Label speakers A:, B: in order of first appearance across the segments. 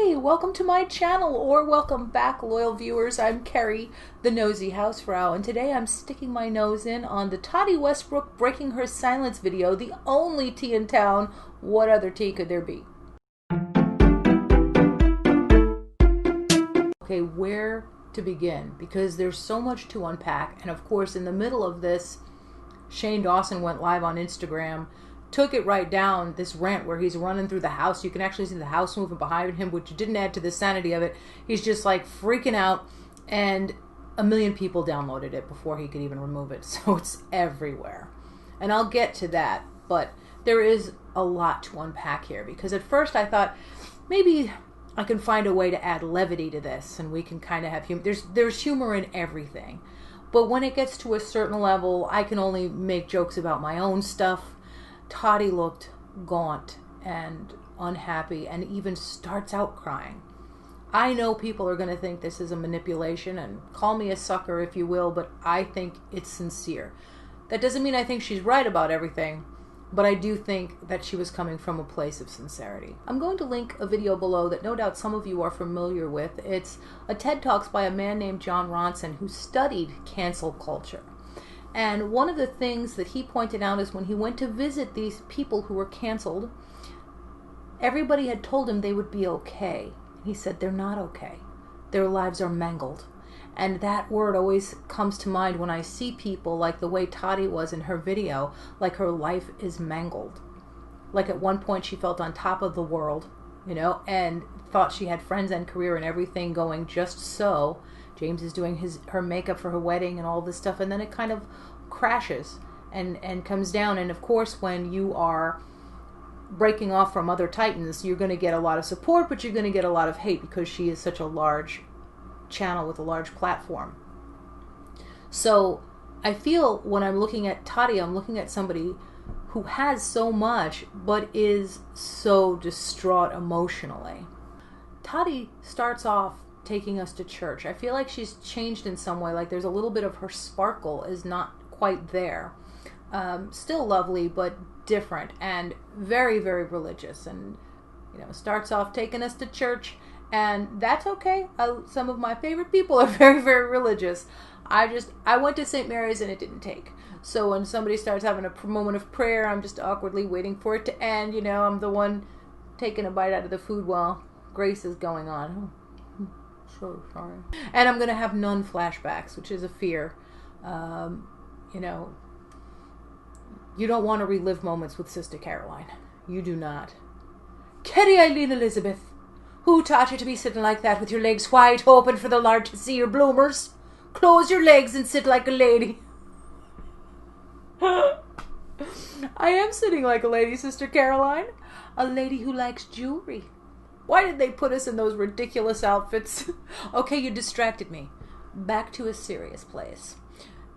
A: Hey, welcome to my channel, or welcome back, loyal viewers. I'm Kerry, the nosy housefrau, and today I'm sticking my nose in on the Tati Westbrook breaking her silence video, the only tea in town. What other tea could there be? Okay, where to begin? Because there's so much to unpack, and of course, in the middle of this, Shane Dawson went live on Instagram, took it right down, this rant where he's running through the house. You can actually see the house moving behind him, which didn't add to the sanity of it. He's just like freaking out, and 1 million people downloaded it before he could even remove it. So it's everywhere. And I'll get to that, but there is a lot to unpack here, because at first I thought maybe I can find a way to add levity to this and we can kind of have humor. There's humor in everything. But when it gets to a certain level, I can only make jokes about my own stuff. Tati looked gaunt and unhappy and even starts out crying. I know people are going to think this is a manipulation, and call me a sucker if you will, but I think it's sincere. That doesn't mean I think she's right about everything, but I do think that she was coming from a place of sincerity. I'm going to link a video below that no doubt some of you are familiar with. It's a TED Talks by a man named Jon Ronson who studied cancel culture. And one of the things that he pointed out is when he went to visit these people who were canceled, everybody had told him they would be okay. He said, they're not okay. Their lives are mangled. And that word always comes to mind when I see people like the way Tati was in her video, like her life is mangled. Like at one point she felt on top of the world, you know, and thought she had friends and career and everything going just so. James is doing her makeup for her wedding and all this stuff, and then it kind of crashes and comes down. And of course, when you are breaking off from other titans, you're going to get a lot of support, but you're going to get a lot of hate because she is such a large channel with a large platform. So I feel when I'm looking at Tati, I'm looking at somebody who has so much but is so distraught emotionally. Tati starts off taking us to church. I feel like she's changed in some way, like there's a little bit of her sparkle is not quite there. Still lovely, but different, and very, very religious, and you know, starts off taking us to church, and that's okay. Some of my favorite people are very, very religious. I went to St. Mary's and it didn't take. So when somebody starts having a moment of prayer, I'm just awkwardly waiting for it to end. You know, I'm the one taking a bite out of the food while grace is going on. So sorry. And I'm going to have nun flashbacks, which is a fear. You know, you don't want to relive moments with Sister Caroline. You do not. Kerry Eileen Elizabeth, who taught you to be sitting like that with your legs wide open for the Lord to see your bloomers? Close your legs and sit like a lady. I am sitting like a lady, Sister Caroline. A lady who likes jewelry. Why did they put us in those ridiculous outfits? Okay, you distracted me. Back to a serious place.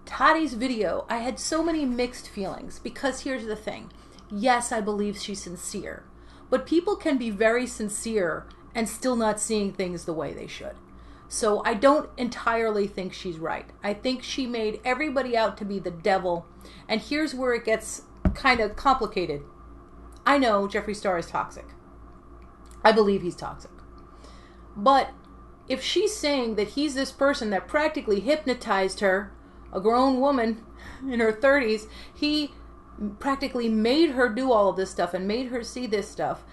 A: Tati's video, I had so many mixed feelings, because here's the thing. Yes, I believe she's sincere, but people can be very sincere and still not seeing things the way they should. So I don't entirely think she's right. I think she made everybody out to be the devil, and here's where it gets kind of complicated. I know Jeffree Star is toxic. I believe he's toxic. But if she's saying that he's this person that practically hypnotized her, a grown woman in her 30s, he practically made her do all of this stuff and made her see this stuff.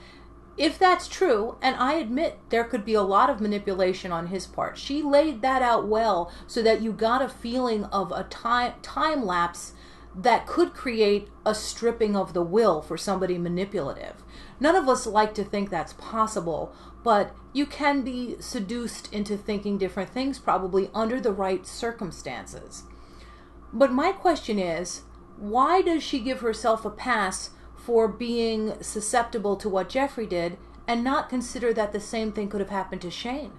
A: If that's true, and I admit there could be a lot of manipulation on his part, she laid that out well so that you got a feeling of a time lapse that could create a stripping of the will for somebody manipulative. None of us like to think that's possible, but you can be seduced into thinking different things probably under the right circumstances. But my question is, why does she give herself a pass for being susceptible to what Jeffree did and not consider that the same thing could have happened to Shane?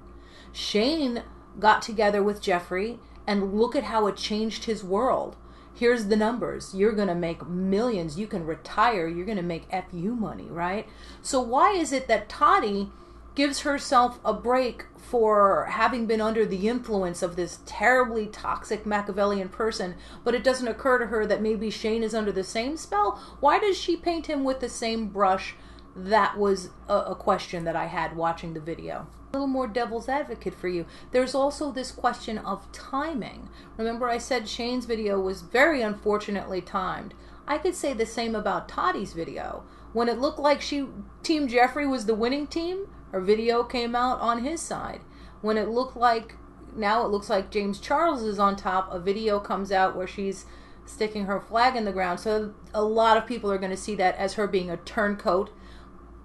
A: Shane got together with Jeffree, and look at how it changed his world. Here's the numbers. You're going to make millions. You can retire. You're going to make FU money, right? So why is it that Tati gives herself a break for having been under the influence of this terribly toxic Machiavellian person, but it doesn't occur to her that maybe Shane is under the same spell? Why does she paint him with the same brush that was a question that I had watching the video. A little more devil's advocate for you. There's also this question of timing. Remember I said Shane's video was very unfortunately timed. I could say the same about Tati's video. When it looked like Team Jeffree was the winning team, her video came out on his side. When it looked like, now it looks like James Charles is on top, a video comes out where she's sticking her flag in the ground. So a lot of people are going to see that as her being a turncoat.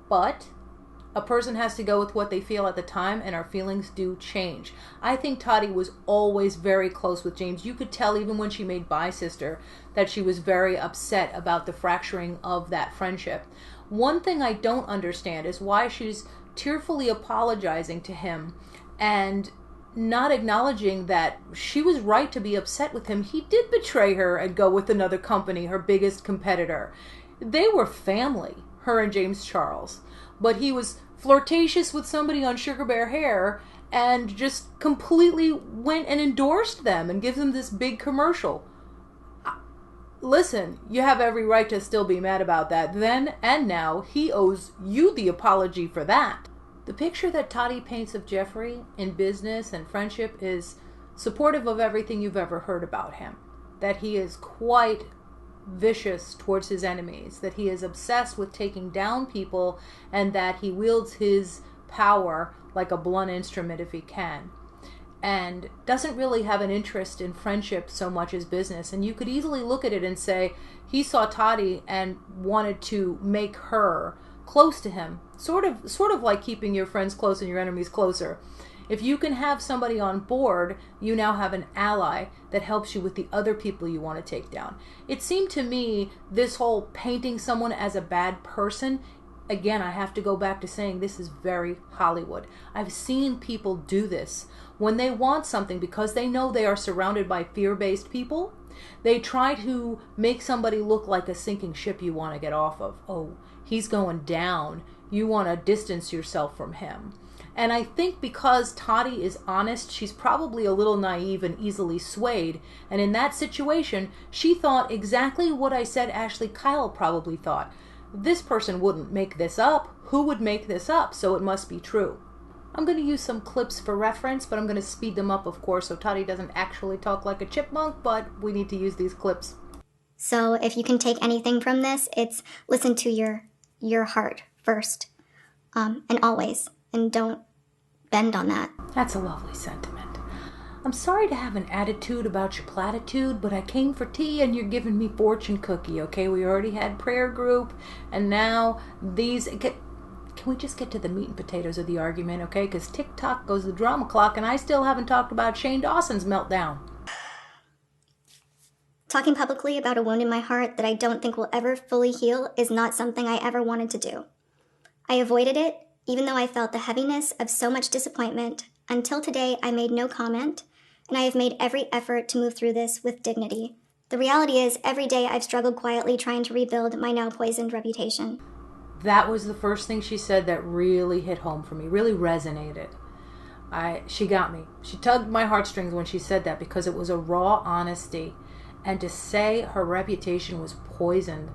A: But a person has to go with what they feel at the time, and our feelings do change. I think Tati was always very close with James. You could tell even when she made Bye Sister that she was very upset about the fracturing of that friendship. One thing I don't understand is why she's tearfully apologizing to him and not acknowledging that she was right to be upset with him. He did betray her and go with another company, her biggest competitor. They were family, her and James Charles. But he was flirtatious with somebody on Sugar Bear Hair and just completely went and endorsed them and gives them this big commercial. Listen, you have every right to still be mad about that then and now. He owes you the apology for that. The picture that Tati paints of Jeffree in business and friendship is supportive of everything you've ever heard about him. That he is quite vicious towards his enemies, that he is obsessed with taking down people, and that he wields his power like a blunt instrument if he can, and doesn't really have an interest in friendship so much as business. And you could easily look at it and say he saw Tati and wanted to make her close to him, sort of like keeping your friends close and your enemies closer. If you can have somebody on board, you now have an ally that helps you with the other people you want to take down. It seemed to me this whole painting someone as a bad person, again, I have to go back to saying this is very Hollywood. I've seen people do this. When they want something, because they know they are surrounded by fear-based people, they try to make somebody look like a sinking ship you want to get off of. Oh, he's going down. You want to distance yourself from him. And I think because Tati is honest, she's probably a little naive and easily swayed. And in that situation, she thought exactly what I said Ashley Kyle probably thought. This person wouldn't make this up. Who would make this up? So it must be true. I'm going to use some clips for reference, but I'm going to speed them up, of course, so Tati doesn't actually talk like a chipmunk, but we need to use these clips.
B: So if you can take anything from this, it's listen to your heart first, and always, and don't bend on that.
A: That's a lovely sentiment. I'm sorry to have an attitude about your platitude, but I came for tea and you're giving me fortune cookie, okay? We already had prayer group, and now these... Can we just get to the meat and potatoes of the argument, okay? Because tick-tock goes the drama clock, and I still haven't talked about Shane Dawson's meltdown.
B: Talking publicly about a wound in my heart that I don't think will ever fully heal is not something I ever wanted to do. I avoided it, even though I felt the heaviness of so much disappointment. Until today, I made no comment, and I have made every effort to move through this with dignity. The reality is, every day I've struggled quietly trying to rebuild my now poisoned reputation.
A: That was the first thing she said that really hit home for me, really resonated. She got me. She tugged my heartstrings when she said that, because it was a raw honesty. And to say her reputation was poisoned,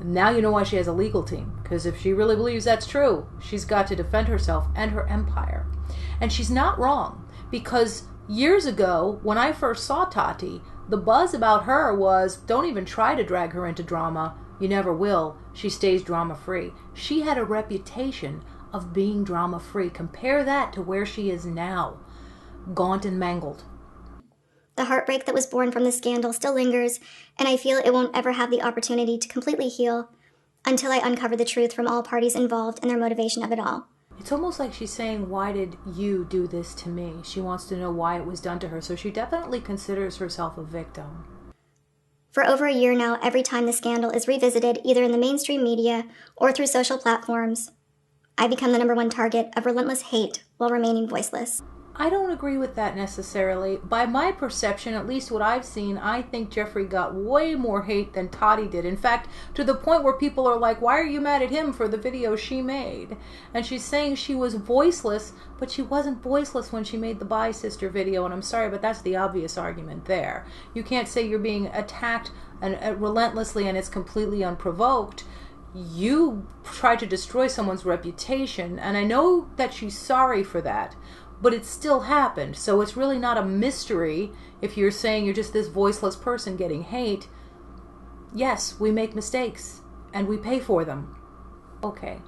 A: now you know why she has a legal team. Because if she really believes that's true, she's got to defend herself and her empire. And she's not wrong, because years ago, when I first saw Tati, the buzz about her was, don't even try to drag her into drama. You never will. She stays drama-free. She had a reputation of being drama-free. Compare that to where she is now. Gaunt and mangled.
B: The heartbreak that was born from the scandal still lingers, and I feel it won't ever have the opportunity to completely heal until I uncover the truth from all parties involved and their motivation of it all.
A: It's almost like she's saying, why did you do this to me? She wants to know why it was done to her, so she definitely considers herself a victim.
B: For over a year now, every time the scandal is revisited, either in the mainstream media or through social platforms, I become the #1 target of relentless hate while remaining voiceless.
A: I don't agree with that necessarily. By my perception, at least what I've seen, I think Jeffree got way more hate than Tati did. In fact, to the point where people are like, why are you mad at him for the video she made? And she's saying she was voiceless, but she wasn't voiceless when she made the Bye Sister video, and I'm sorry, but that's the obvious argument there. You can't say you're being attacked and relentlessly and it's completely unprovoked. you tried to destroy someone's reputation, and I know that she's sorry for that, but it still happened. So it's really not a mystery if you're saying you're just this voiceless person getting hate. Yes, we make mistakes, and we pay for them. Okay.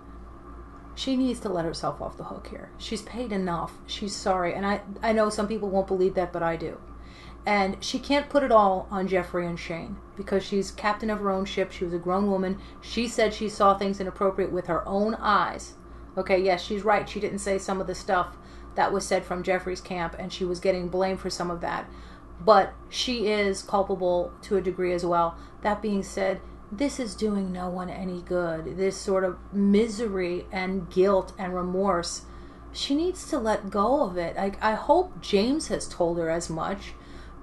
A: She needs to let herself off the hook here. She's paid enough. She's sorry. And I know some people won't believe that, but I do. And she can't put it all on Jeffree and Shane because she's captain of her own ship. She was a grown woman. She said she saw things inappropriate with her own eyes. Okay, yes, she's right. She didn't say some of the stuff that was said from Jeffree's camp, and she was getting blamed for some of that. But she is culpable to a degree as well. That being said, this is doing no one any good. This sort of misery and guilt and remorse. She needs to let go of it. I hope James has told her as much.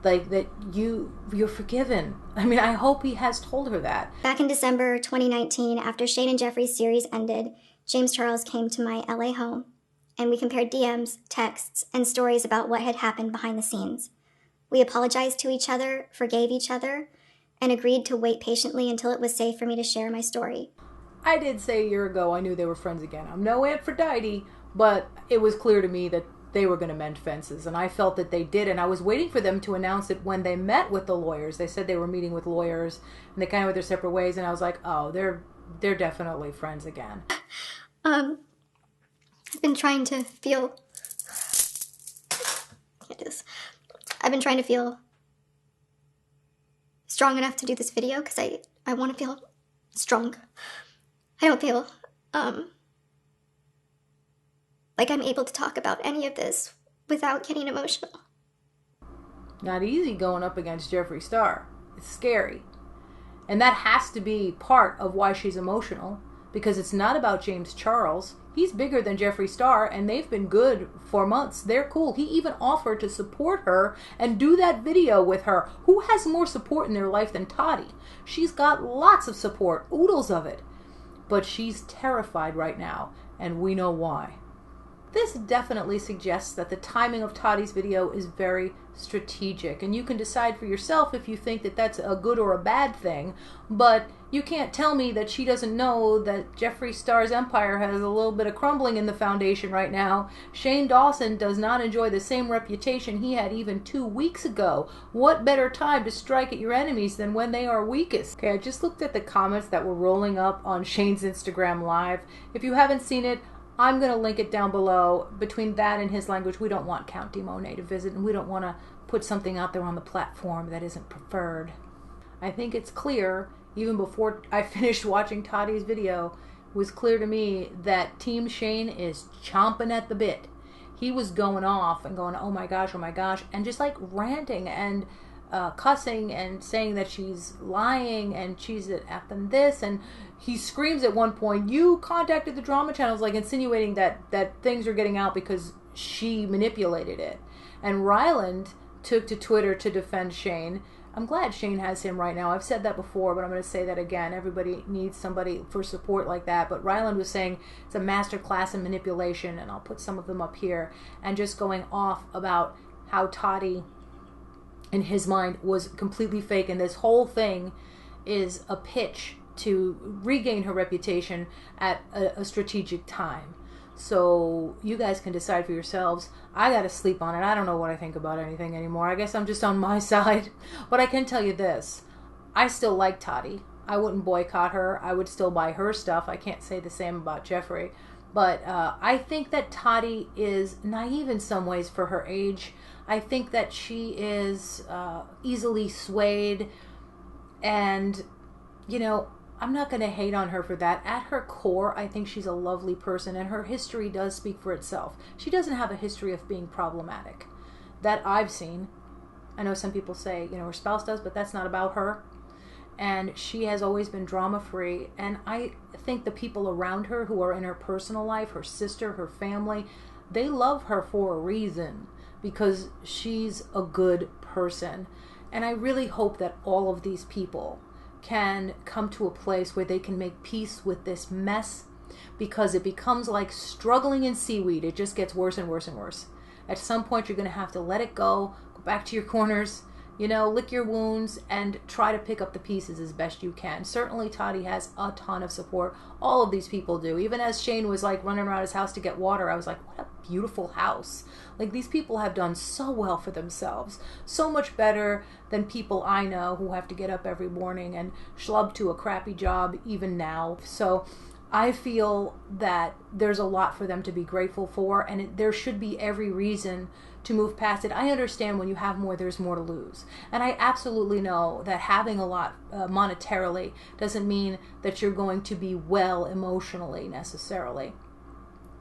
A: Like, that you're forgiven. I mean, I hope he has told her that.
B: Back in December 2019, after Shane and Jeffree's series ended, James Charles came to my LA home, and we compared DMs, texts, and stories about what had happened behind the scenes. We apologized to each other, forgave each other, and agreed to wait patiently until it was safe for me to share my story.
A: I did say a year ago I knew they were friends again. I'm no Aphrodite, but it was clear to me that they were going to mend fences, and I felt that they did, and I was waiting for them to announce it when they met with the lawyers. They said they were meeting with lawyers, and they kind of went their separate ways, and I was like, oh, they're definitely friends again.
B: I've been trying to feel... Can't do this. I've been trying to feel strong enough to do this video because I want to feel strong. I don't feel like I'm able to talk about any of this without getting emotional.
A: Not easy going up against Jeffree Star. It's scary. And that has to be part of why she's emotional, because it's not about James Charles. He's bigger than Jeffree Star, and they've been good for months. They're cool. He even offered to support her and do that video with her. Who has more support in their life than Tati? She's got lots of support, oodles of it. But she's terrified right now, and we know why. This definitely suggests that the timing of Tati's video is very strategic, and you can decide for yourself if you think that that's a good or a bad thing, but you can't tell me that she doesn't know that Jeffree Star's empire has a little bit of crumbling in the foundation right now. Shane Dawson does not enjoy the same reputation he had even 2 weeks ago. What better time to strike at your enemies than when they are weakest? Okay, I just looked at the comments that were rolling up on Shane's Instagram Live. If you haven't seen it, I'm going to link it down below. Between that and his language, we don't want Count DeMonet to visit, and we don't want to put something out there on the platform that isn't preferred. I think it's clear, even before I finished watching Tati's video, it was clear to me that Team Shane is chomping at the bit. He was going off and going, oh my gosh, and just like ranting and cussing and saying that she's lying and she's effing this, and he screams at one point, you contacted the drama channels, like insinuating that things are getting out because she manipulated it. And Ryland took to Twitter to defend Shane. I'm glad Shane has him right now. I've said that before, but I'm going to say that again. Everybody needs somebody for support like that. But Ryland was saying it's a master class in manipulation, and I'll put some of them up here, and just going off about how Tati, in his mind, was completely fake, and this whole thing is a pitch to regain her reputation at a strategic time. So you guys can decide for yourselves. I gotta sleep on it. I don't know what I think about anything anymore. I guess I'm just on my side. But I can tell you this. I still like Tati. I wouldn't boycott her. I would still buy her stuff. I can't say the same about Jeffree. But I think that Tati is naive in some ways for her age. I think that she is easily swayed. And, you know, I'm not going to hate on her for that. At her core, I think she's a lovely person, and her history does speak for itself. She doesn't have a history of being problematic that I've seen. I know some people say, you know, her spouse does, but that's not about her. And she has always been drama-free, and I think the people around her who are in her personal life, her sister, her family, they love her for a reason, because she's a good person. And I really hope that all of these people can come to a place where they can make peace with this mess, because it becomes like struggling in seaweed. It just gets worse and worse and worse. At some point, you're going to have to let it go back to your corners, You know, lick your wounds and try to pick up the pieces as best you can. Certainly Tati has a ton of support. All of these people do. Even as Shane was like running around his house to get water, I was like, what a beautiful house. Like, these people have done so well for themselves. So much better than people I know who have to get up every morning and schlub to a crappy job even now. So I feel that there's a lot for them to be grateful for, and there should be every reason to move past it. I understand when you have more, there's more to lose. And I absolutely know that having a lot monetarily doesn't mean that you're going to be well emotionally necessarily.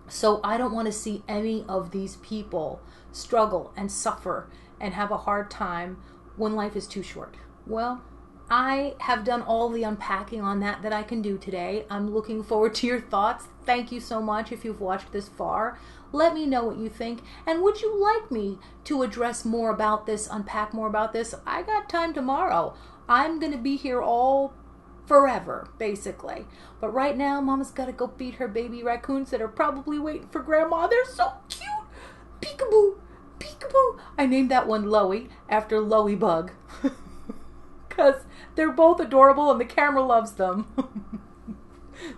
A: So I don't want to see any of these people struggle and suffer and have a hard time when life is too short. Well, I have done all the unpacking on that I can do today. I'm looking forward to your thoughts. Thank you so much if you've watched this far. Let me know what you think. And would you like me to address more about this, unpack more about this? I got time tomorrow. I'm going to be here all forever, basically. But right now, Mama's got to go feed her baby raccoons that are probably waiting for Grandma. They're so cute. Peekaboo. Peekaboo. I named that one Loey after Loey Bug. Because they're both adorable and the camera loves them.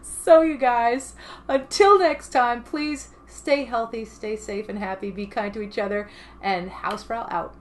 A: So you guys, until next time, please stay healthy, stay safe and happy, be kind to each other, and Hausfrau out.